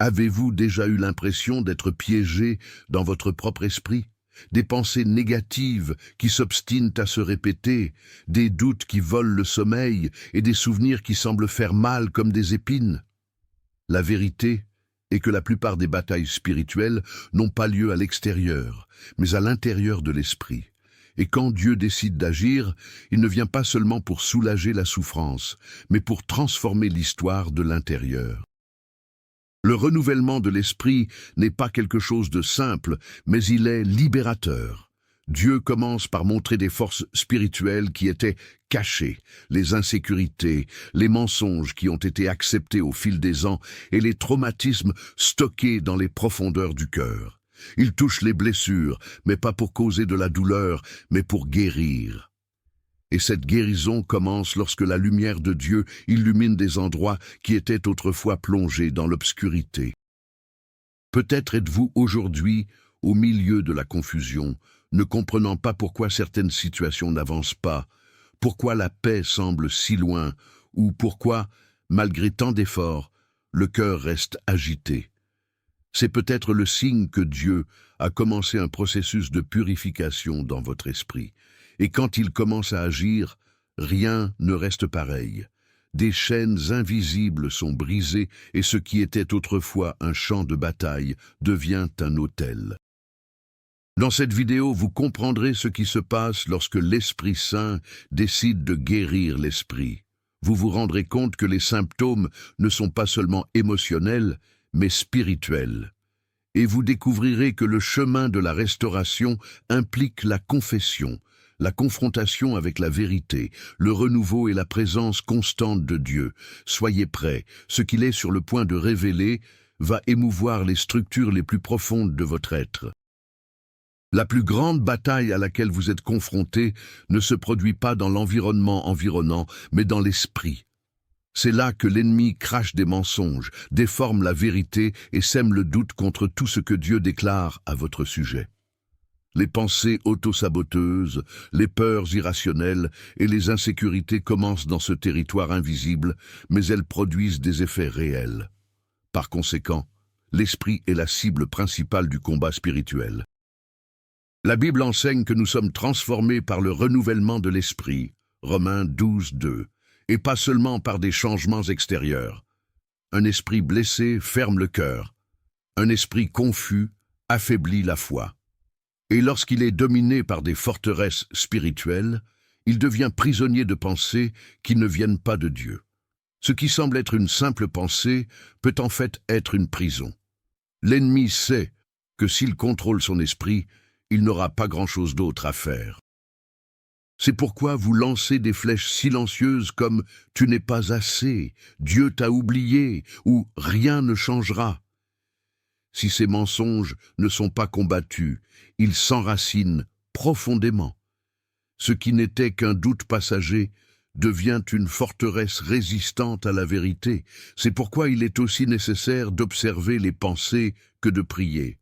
Avez-vous déjà eu l'impression d'être piégé dans votre propre esprit? Des pensées négatives qui s'obstinent à se répéter, des doutes qui volent le sommeil et des souvenirs qui semblent faire mal comme des épines? La vérité est que la plupart des batailles spirituelles n'ont pas lieu à l'extérieur, mais à l'intérieur de l'esprit. Et quand Dieu décide d'agir, il ne vient pas seulement pour soulager la souffrance, mais pour transformer l'histoire de l'intérieur. Le renouvellement de l'esprit n'est pas quelque chose de simple, mais il est libérateur. Dieu commence par montrer des forces spirituelles qui étaient cachées, les insécurités, les mensonges qui ont été acceptés au fil des ans et les traumatismes stockés dans les profondeurs du cœur. Il touche les blessures, mais pas pour causer de la douleur, mais pour guérir. Et cette guérison commence lorsque la lumière de Dieu illumine des endroits qui étaient autrefois plongés dans l'obscurité. Peut-être êtes-vous aujourd'hui au milieu de la confusion, ne comprenant pas pourquoi certaines situations n'avancent pas, pourquoi la paix semble si loin, ou pourquoi, malgré tant d'efforts, le cœur reste agité. C'est peut-être le signe que Dieu a commencé un processus de purification dans votre esprit. Et quand il commence à agir, rien ne reste pareil. Des chaînes invisibles sont brisées et ce qui était autrefois un champ de bataille devient un autel. Dans cette vidéo, vous comprendrez ce qui se passe lorsque l'Esprit Saint décide de guérir l'esprit. Vous vous rendrez compte que les symptômes ne sont pas seulement émotionnels, mais spirituels. Et vous découvrirez que le chemin de la restauration implique la confession, la confrontation avec la vérité, le renouveau et la présence constante de Dieu. Soyez prêts, ce qu'il est sur le point de révéler va émouvoir les structures les plus profondes de votre être. La plus grande bataille à laquelle vous êtes confrontés ne se produit pas dans l'environnement environnant, mais dans l'esprit. C'est là que l'ennemi crache des mensonges, déforme la vérité et sème le doute contre tout ce que Dieu déclare à votre sujet. Les pensées autosaboteuses, les peurs irrationnelles et les insécurités commencent dans ce territoire invisible, mais elles produisent des effets réels. Par conséquent, l'esprit est la cible principale du combat spirituel. La Bible enseigne que nous sommes transformés par le renouvellement de l'esprit, Romains 12, 2, et pas seulement par des changements extérieurs. Un esprit blessé ferme le cœur. Un esprit confus affaiblit la foi. Et lorsqu'il est dominé par des forteresses spirituelles, il devient prisonnier de pensées qui ne viennent pas de Dieu. Ce qui semble être une simple pensée peut en fait être une prison. L'ennemi sait que s'il contrôle son esprit, il n'aura pas grand-chose d'autre à faire. C'est pourquoi vous lancez des flèches silencieuses comme « Tu n'es pas assez »,« Dieu t'a oublié » ou « Rien ne changera ». Si ces mensonges ne sont pas combattus, ils s'enracinent profondément. Ce qui n'était qu'un doute passager devient une forteresse résistante à la vérité. C'est pourquoi il est aussi nécessaire d'observer les pensées que de prier.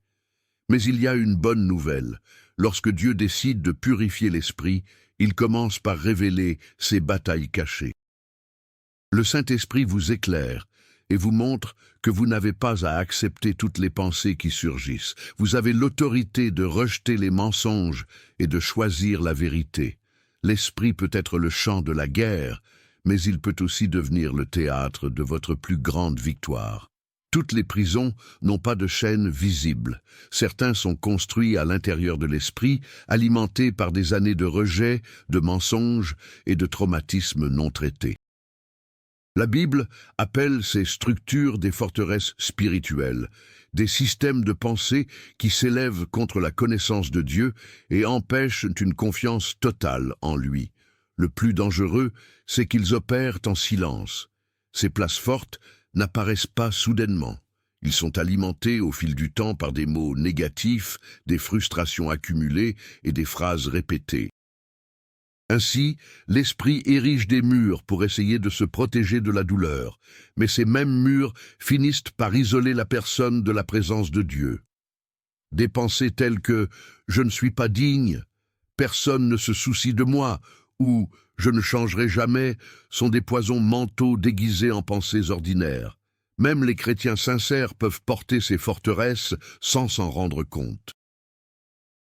Mais il y a une bonne nouvelle. Lorsque Dieu décide de purifier l'esprit, il commence par révéler ses batailles cachées. Le Saint-Esprit vous éclaire et vous montre que vous n'avez pas à accepter toutes les pensées qui surgissent. Vous avez l'autorité de rejeter les mensonges et de choisir la vérité. L'esprit peut être le champ de la guerre, mais il peut aussi devenir le théâtre de votre plus grande victoire. Toutes les prisons n'ont pas de chaînes visibles. Certains sont construits à l'intérieur de l'esprit, alimentés par des années de rejet, de mensonges et de traumatismes non traités. La Bible appelle ces structures des forteresses spirituelles, des systèmes de pensée qui s'élèvent contre la connaissance de Dieu et empêchent une confiance totale en lui. Le plus dangereux, c'est qu'ils opèrent en silence. Ces places fortes n'apparaissent pas soudainement. Ils sont alimentés au fil du temps par des mots négatifs, des frustrations accumulées et des phrases répétées. Ainsi, l'esprit érige des murs pour essayer de se protéger de la douleur, mais ces mêmes murs finissent par isoler la personne de la présence de Dieu. Des pensées telles que « je ne suis pas digne »,« personne ne se soucie de moi » ou « je ne changerai jamais » sont des poisons mentaux déguisés en pensées ordinaires. Même les chrétiens sincères peuvent porter ces forteresses sans s'en rendre compte.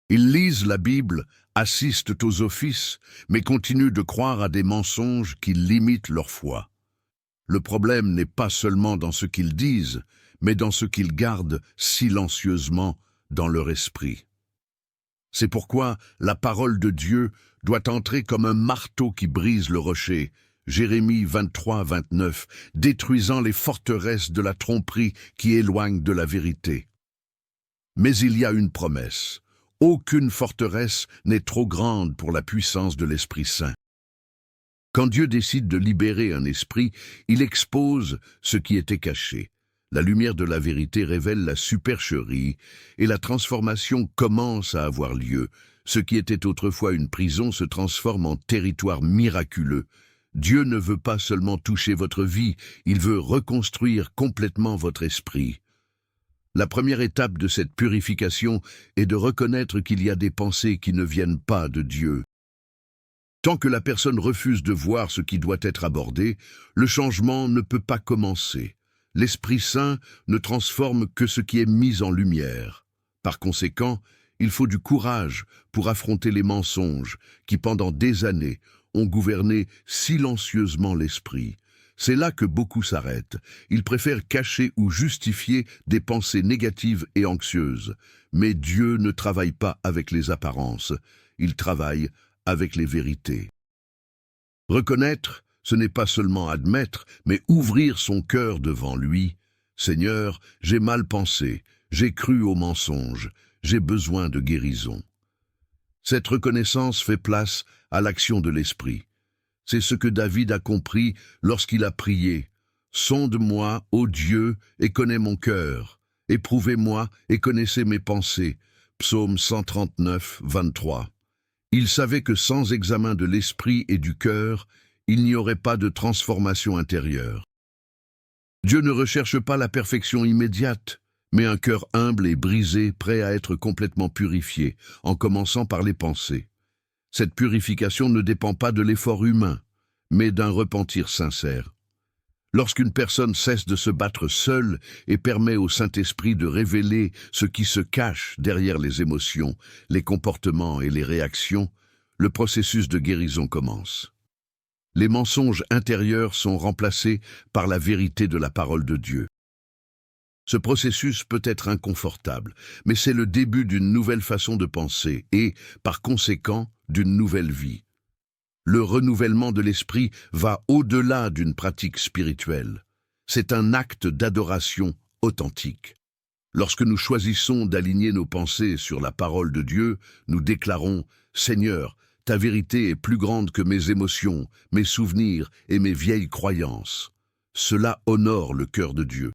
Ils lisent la Bible, assistent aux offices, mais continuent de croire à des mensonges qui limitent leur foi. Le problème n'est pas seulement dans ce qu'ils disent, mais dans ce qu'ils gardent silencieusement dans leur esprit. C'est pourquoi la parole de Dieu doit entrer comme un marteau qui brise le rocher, Jérémie 23, 29, détruisant les forteresses de la tromperie qui éloignent de la vérité. Mais il y a une promesse. Aucune forteresse n'est trop grande pour la puissance de l'Esprit Saint. Quand Dieu décide de libérer un esprit, il expose ce qui était caché. La lumière de la vérité révèle la supercherie et la transformation commence à avoir lieu. Ce qui était autrefois une prison se transforme en territoire miraculeux. Dieu ne veut pas seulement toucher votre vie, il veut reconstruire complètement votre esprit. La première étape de cette purification est de reconnaître qu'il y a des pensées qui ne viennent pas de Dieu. Tant que la personne refuse de voir ce qui doit être abordé, le changement ne peut pas commencer. L'Esprit Saint ne transforme que ce qui est mis en lumière. Par conséquent, il faut du courage pour affronter les mensonges qui, pendant des années, ont gouverné silencieusement l'esprit. C'est là que beaucoup s'arrêtent. Ils préfèrent cacher ou justifier des pensées négatives et anxieuses. Mais Dieu ne travaille pas avec les apparences. Il travaille avec les vérités. Reconnaître, ce n'est pas seulement admettre, mais ouvrir son cœur devant lui. Seigneur, j'ai mal pensé, j'ai cru aux mensonges, j'ai besoin de guérison. Cette reconnaissance fait place à l'action de l'Esprit. C'est ce que David a compris lorsqu'il a prié. « Sonde-moi, ô Dieu, et connais mon cœur. Éprouvez-moi et connaissez mes pensées. » Psaume 139, 23. Il savait que sans examen de l'esprit et du cœur, il n'y aurait pas de transformation intérieure. Dieu ne recherche pas la perfection immédiate, mais un cœur humble et brisé, prêt à être complètement purifié, en commençant par les pensées. Cette purification ne dépend pas de l'effort humain, mais d'un repentir sincère. Lorsqu'une personne cesse de se battre seule et permet au Saint-Esprit de révéler ce qui se cache derrière les émotions, les comportements et les réactions, le processus de guérison commence. Les mensonges intérieurs sont remplacés par la vérité de la parole de Dieu. Ce processus peut être inconfortable, mais c'est le début d'une nouvelle façon de penser et, par conséquent, d'une nouvelle vie. Le renouvellement de l'esprit va au-delà d'une pratique spirituelle. C'est un acte d'adoration authentique. Lorsque nous choisissons d'aligner nos pensées sur la parole de Dieu, nous déclarons « Seigneur, ta vérité est plus grande que mes émotions, mes souvenirs et mes vieilles croyances. » Cela honore le cœur de Dieu.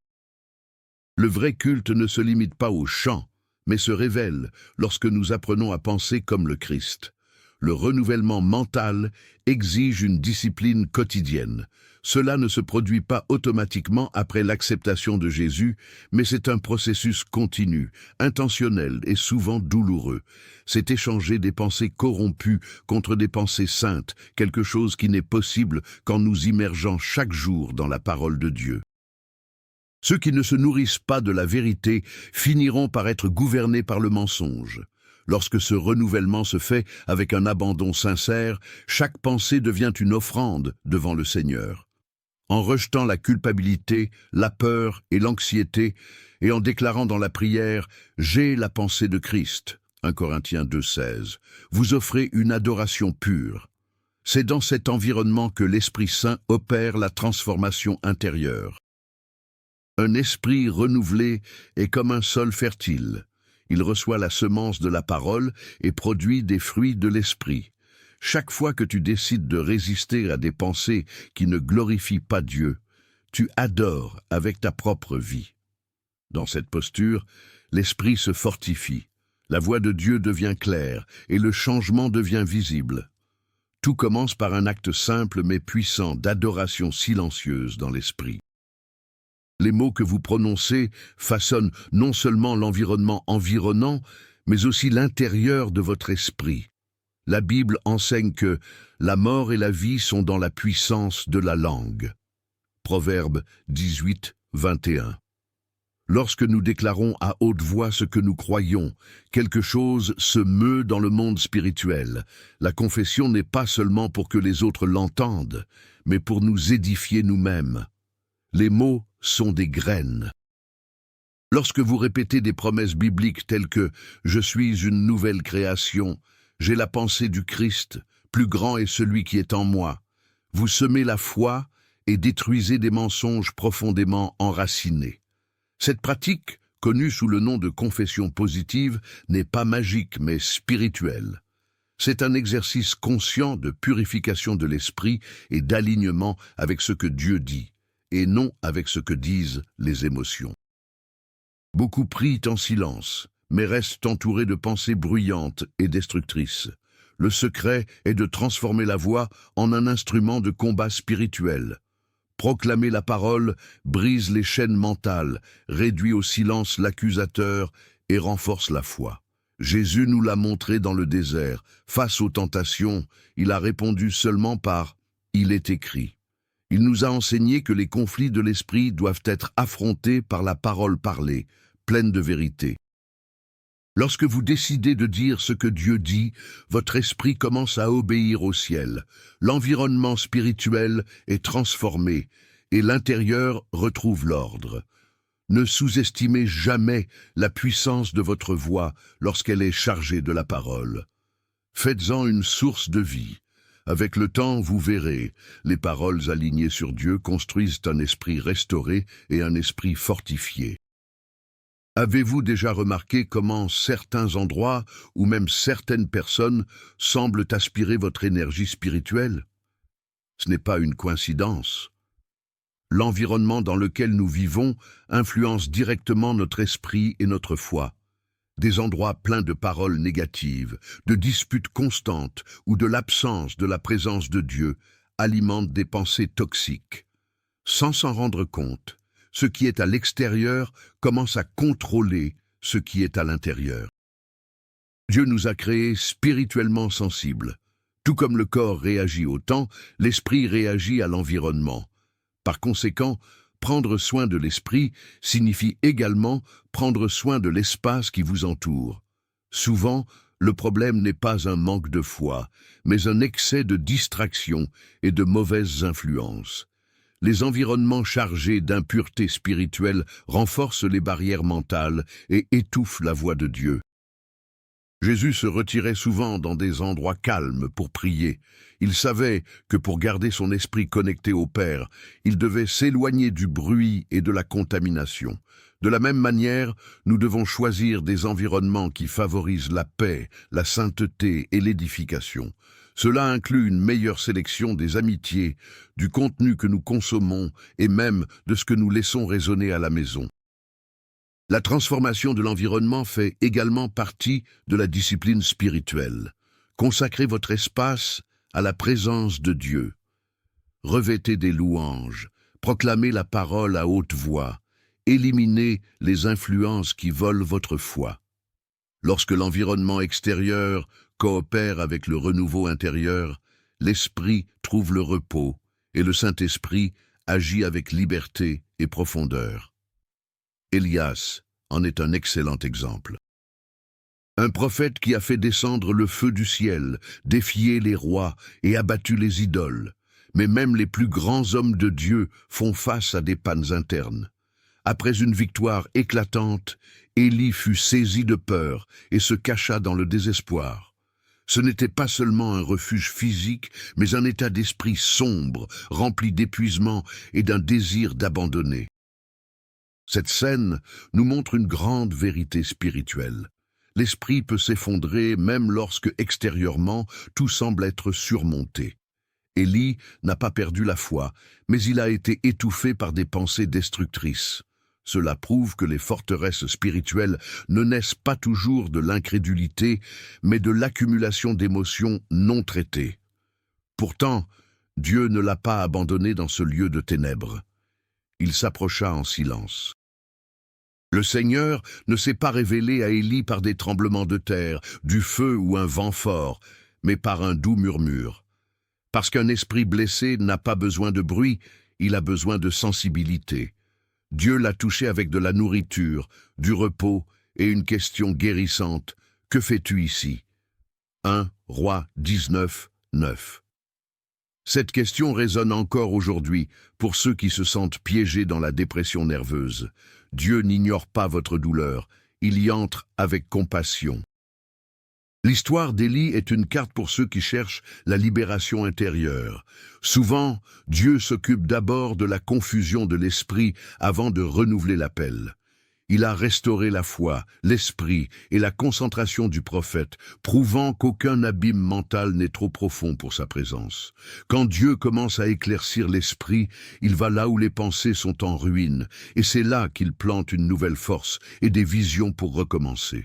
Le vrai culte ne se limite pas au chant, mais se révèle lorsque nous apprenons à penser comme le Christ. Le renouvellement mental exige une discipline quotidienne. Cela ne se produit pas automatiquement après l'acceptation de Jésus, mais c'est un processus continu, intentionnel et souvent douloureux. C'est échanger des pensées corrompues contre des pensées saintes, quelque chose qui n'est possible qu'en nous immergeant chaque jour dans la parole de Dieu. Ceux qui ne se nourrissent pas de la vérité finiront par être gouvernés par le mensonge. Lorsque ce renouvellement se fait avec un abandon sincère, chaque pensée devient une offrande devant le Seigneur. En rejetant la culpabilité, la peur et l'anxiété, et en déclarant dans la prière « J'ai la pensée de Christ » 1 Corinthiens 2,16, vous offrez une adoration pure. C'est dans cet environnement que l'Esprit Saint opère la transformation intérieure. Un esprit renouvelé est comme un sol fertile. Il reçoit la semence de la parole et produit des fruits de l'esprit. Chaque fois que tu décides de résister à des pensées qui ne glorifient pas Dieu, tu adores avec ta propre vie. Dans cette posture, l'esprit se fortifie, la voix de Dieu devient claire et le changement devient visible. Tout commence par un acte simple mais puissant d'adoration silencieuse dans l'esprit. Les mots que vous prononcez façonnent non seulement l'environnement environnant, mais aussi l'intérieur de votre esprit. La Bible enseigne que la mort et la vie sont dans la puissance de la langue. Proverbe 18, 21. Lorsque nous déclarons à haute voix ce que nous croyons, quelque chose se meut dans le monde spirituel. La confession n'est pas seulement pour que les autres l'entendent, mais pour nous édifier nous-mêmes. Les mots sont des graines. Lorsque vous répétez des promesses bibliques telles que « Je suis une nouvelle création »,« J'ai la pensée du Christ »,« Plus grand est celui qui est en moi », vous semez la foi et détruisez des mensonges profondément enracinés. Cette pratique, connue sous le nom de confession positive, n'est pas magique mais spirituelle. C'est un exercice conscient de purification de l'esprit et d'alignement avec ce que Dieu dit, et non avec ce que disent les émotions. Beaucoup prient en silence, mais restent entourés de pensées bruyantes et destructrices. Le secret est de transformer la voix en un instrument de combat spirituel. Proclamer la parole brise les chaînes mentales, réduit au silence l'accusateur et renforce la foi. Jésus nous l'a montré dans le désert. Face aux tentations, il a répondu seulement par « Il est écrit ». Il nous a enseigné que les conflits de l'esprit doivent être affrontés par la parole parlée, pleine de vérité. Lorsque vous décidez de dire ce que Dieu dit, votre esprit commence à obéir au ciel. L'environnement spirituel est transformé et l'intérieur retrouve l'ordre. Ne sous-estimez jamais la puissance de votre voix lorsqu'elle est chargée de la parole. Faites-en une source de vie. Avec le temps, vous verrez, les paroles alignées sur Dieu construisent un esprit restauré et un esprit fortifié. Avez-vous déjà remarqué comment certains endroits ou même certaines personnes semblent aspirer votre énergie spirituelle? Ce n'est pas une coïncidence. L'environnement dans lequel nous vivons influence directement notre esprit et notre foi. Des endroits pleins de paroles négatives, de disputes constantes ou de l'absence de la présence de Dieu alimentent des pensées toxiques. Sans s'en rendre compte, ce qui est à l'extérieur commence à contrôler ce qui est à l'intérieur. Dieu nous a créés spirituellement sensibles. Tout comme le corps réagit au temps, l'esprit réagit à l'environnement. Par conséquent, prendre soin de l'esprit signifie également prendre soin de l'espace qui vous entoure. Souvent, le problème n'est pas un manque de foi, mais un excès de distraction et de mauvaises influences. Les environnements chargés d'impureté spirituelle renforcent les barrières mentales et étouffent la voix de Dieu. Jésus se retirait souvent dans des endroits calmes pour prier. Il savait que pour garder son esprit connecté au Père, il devait s'éloigner du bruit et de la contamination. De la même manière, nous devons choisir des environnements qui favorisent la paix, la sainteté et l'édification. Cela inclut une meilleure sélection des amitiés, du contenu que nous consommons et même de ce que nous laissons résonner à la maison. La transformation de l'environnement fait également partie de la discipline spirituelle. Consacrez votre espace à la présence de Dieu. Revêtez des louanges, proclamez la parole à haute voix, éliminez les influences qui volent votre foi. Lorsque l'environnement extérieur coopère avec le renouveau intérieur, l'esprit trouve le repos et le Saint-Esprit agit avec liberté et profondeur. Élias en est un excellent exemple. Un prophète qui a fait descendre le feu du ciel, défié les rois et abattu les idoles. Mais même les plus grands hommes de Dieu font face à des pannes internes. Après une victoire éclatante, Élie fut saisi de peur et se cacha dans le désespoir. Ce n'était pas seulement un refuge physique, mais un état d'esprit sombre, rempli d'épuisement et d'un désir d'abandonner. Cette scène nous montre une grande vérité spirituelle. L'esprit peut s'effondrer même lorsque, extérieurement, tout semble être surmonté. Élie n'a pas perdu la foi, mais il a été étouffé par des pensées destructrices. Cela prouve que les forteresses spirituelles ne naissent pas toujours de l'incrédulité, mais de l'accumulation d'émotions non traitées. Pourtant, Dieu ne l'a pas abandonné dans ce lieu de ténèbres. Il s'approcha en silence. Le Seigneur ne s'est pas révélé à Élie par des tremblements de terre, du feu ou un vent fort, mais par un doux murmure. Parce qu'un esprit blessé n'a pas besoin de bruit, il a besoin de sensibilité. Dieu l'a touché avec de la nourriture, du repos et une question guérissante. Que fais-tu ici? 1 Rois 19, 9. Cette question résonne encore aujourd'hui pour ceux qui se sentent piégés dans la dépression nerveuse. Dieu n'ignore pas votre douleur, il y entre avec compassion. L'histoire d'Élie est une carte pour ceux qui cherchent la libération intérieure. Souvent, Dieu s'occupe d'abord de la confusion de l'esprit avant de renouveler l'appel. Il a restauré la foi, l'esprit et la concentration du prophète, prouvant qu'aucun abîme mental n'est trop profond pour sa présence. Quand Dieu commence à éclaircir l'esprit, il va là où les pensées sont en ruine, et c'est là qu'il plante une nouvelle force et des visions pour recommencer.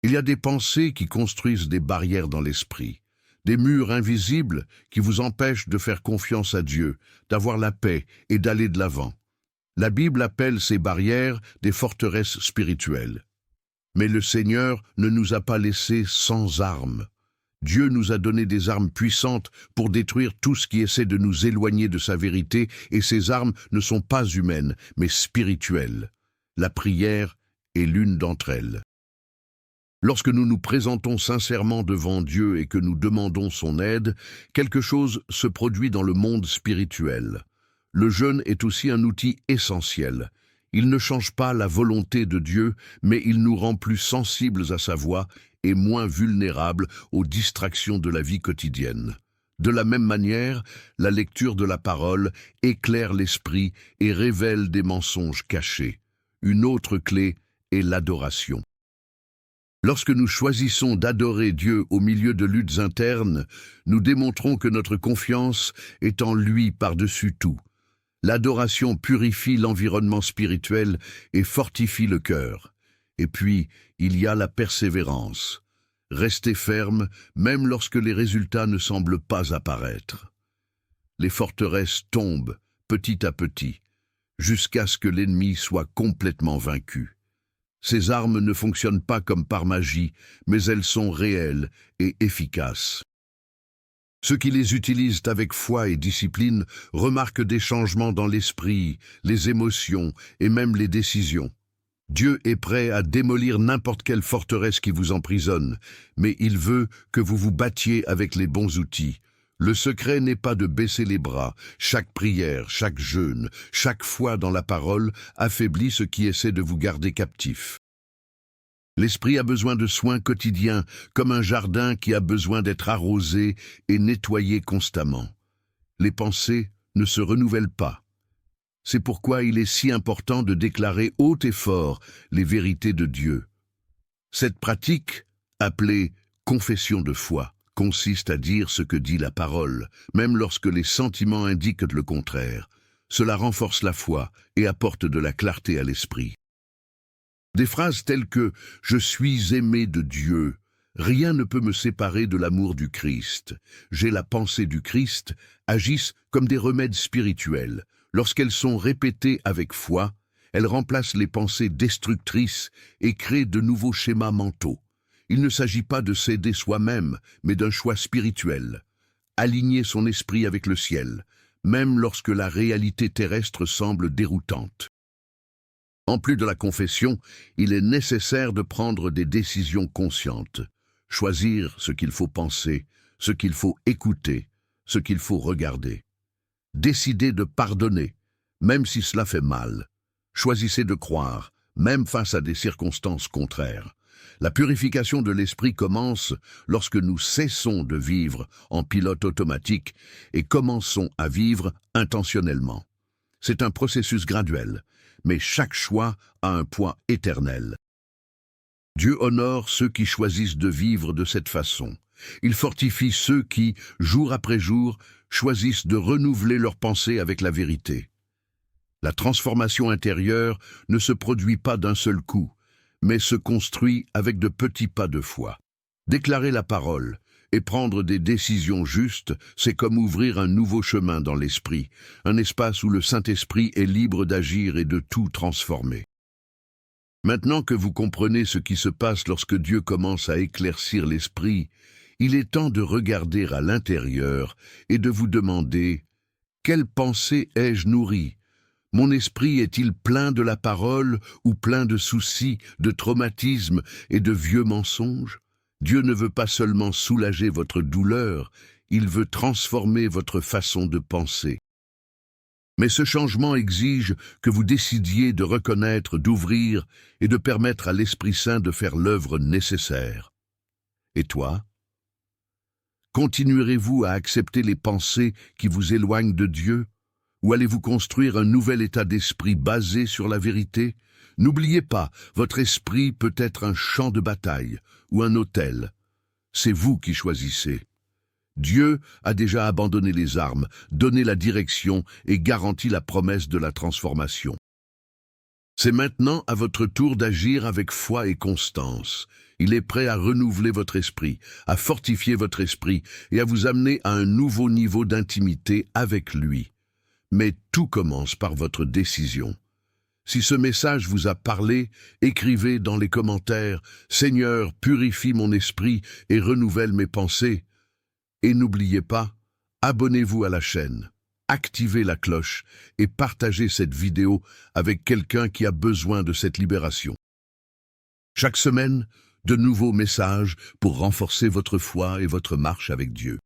Il y a des pensées qui construisent des barrières dans l'esprit, des murs invisibles qui vous empêchent de faire confiance à Dieu, d'avoir la paix et d'aller de l'avant. La Bible appelle ces barrières des forteresses spirituelles. Mais le Seigneur ne nous a pas laissés sans armes. Dieu nous a donné des armes puissantes pour détruire tout ce qui essaie de nous éloigner de sa vérité, et ces armes ne sont pas humaines, mais spirituelles. La prière est l'une d'entre elles. Lorsque nous nous présentons sincèrement devant Dieu et que nous demandons son aide, quelque chose se produit dans le monde spirituel. Le jeûne est aussi un outil essentiel. Il ne change pas la volonté de Dieu, mais il nous rend plus sensibles à sa voix et moins vulnérables aux distractions de la vie quotidienne. De la même manière, la lecture de la parole éclaire l'esprit et révèle des mensonges cachés. Une autre clé est l'adoration. Lorsque nous choisissons d'adorer Dieu au milieu de luttes internes, nous démontrons que notre confiance est en lui par-dessus tout. L'adoration purifie l'environnement spirituel et fortifie le cœur. Et puis, il y a la persévérance. Restez ferme, même lorsque les résultats ne semblent pas apparaître. Les forteresses tombent, petit à petit, jusqu'à ce que l'ennemi soit complètement vaincu. Ces armes ne fonctionnent pas comme par magie, mais elles sont réelles et efficaces. Ceux qui les utilisent avec foi et discipline remarquent des changements dans l'esprit, les émotions et même les décisions. Dieu est prêt à démolir n'importe quelle forteresse qui vous emprisonne, mais il veut que vous vous battiez avec les bons outils. Le secret n'est pas de baisser les bras. Chaque prière, chaque jeûne, chaque foi dans la parole affaiblit ce qui essaie de vous garder captif. L'esprit a besoin de soins quotidiens, comme un jardin qui a besoin d'être arrosé et nettoyé constamment. Les pensées ne se renouvellent pas. C'est pourquoi il est si important de déclarer haut et fort les vérités de Dieu. Cette pratique, appelée confession de foi, consiste à dire ce que dit la parole, même lorsque les sentiments indiquent le contraire. Cela renforce la foi et apporte de la clarté à l'esprit. Des phrases telles que « Je suis aimé de Dieu »,« Rien ne peut me séparer de l'amour du Christ »,« J'ai la pensée du Christ » agissent comme des remèdes spirituels. Lorsqu'elles sont répétées avec foi, elles remplacent les pensées destructrices et créent de nouveaux schémas mentaux. Il ne s'agit pas de s'aider soi-même, mais d'un choix spirituel. Aligner son esprit avec le ciel, même lorsque la réalité terrestre semble déroutante. En plus de la confession, il est nécessaire de prendre des décisions conscientes. Choisir ce qu'il faut penser, ce qu'il faut écouter, ce qu'il faut regarder. Décider de pardonner, même si cela fait mal. Choisissez de croire, même face à des circonstances contraires. La purification de l'esprit commence lorsque nous cessons de vivre en pilote automatique et commençons à vivre intentionnellement. C'est un processus graduel, mais chaque choix a un poids éternel. Dieu honore ceux qui choisissent de vivre de cette façon. Il fortifie ceux qui, jour après jour, choisissent de renouveler leurs pensées avec la vérité. La transformation intérieure ne se produit pas d'un seul coup, mais se construit avec de petits pas de foi. Déclarer la parole et prendre des décisions justes, c'est comme ouvrir un nouveau chemin dans l'esprit, un espace où le Saint-Esprit est libre d'agir et de tout transformer. Maintenant que vous comprenez ce qui se passe lorsque Dieu commence à éclaircir l'esprit, il est temps de regarder à l'intérieur et de vous demander « Quelle pensée ai-je nourrie ? Mon esprit est-il plein de la parole ou plein de soucis, de traumatismes et de vieux mensonges? Dieu ne veut pas seulement soulager votre douleur, il veut transformer votre façon de penser. Mais ce changement exige que vous décidiez de reconnaître, d'ouvrir et de permettre à l'Esprit Saint de faire l'œuvre nécessaire. Et toi? Continuerez-vous à accepter les pensées qui vous éloignent de Dieu? Ou allez-vous construire un nouvel état d'esprit basé sur la vérité? N'oubliez pas, votre esprit peut être un champ de bataille ou un autel. C'est vous qui choisissez. Dieu a déjà abandonné les armes, donné la direction et garanti la promesse de la transformation. C'est maintenant à votre tour d'agir avec foi et constance. Il est prêt à renouveler votre esprit, à fortifier votre esprit et à vous amener à un nouveau niveau d'intimité avec lui. Mais tout commence par votre décision. Si ce message vous a parlé, écrivez dans les commentaires « Seigneur, purifie mon esprit et renouvelle mes pensées ». Et n'oubliez pas, abonnez-vous à la chaîne, activez la cloche et partagez cette vidéo avec quelqu'un qui a besoin de cette libération. Chaque semaine, de nouveaux messages pour renforcer votre foi et votre marche avec Dieu.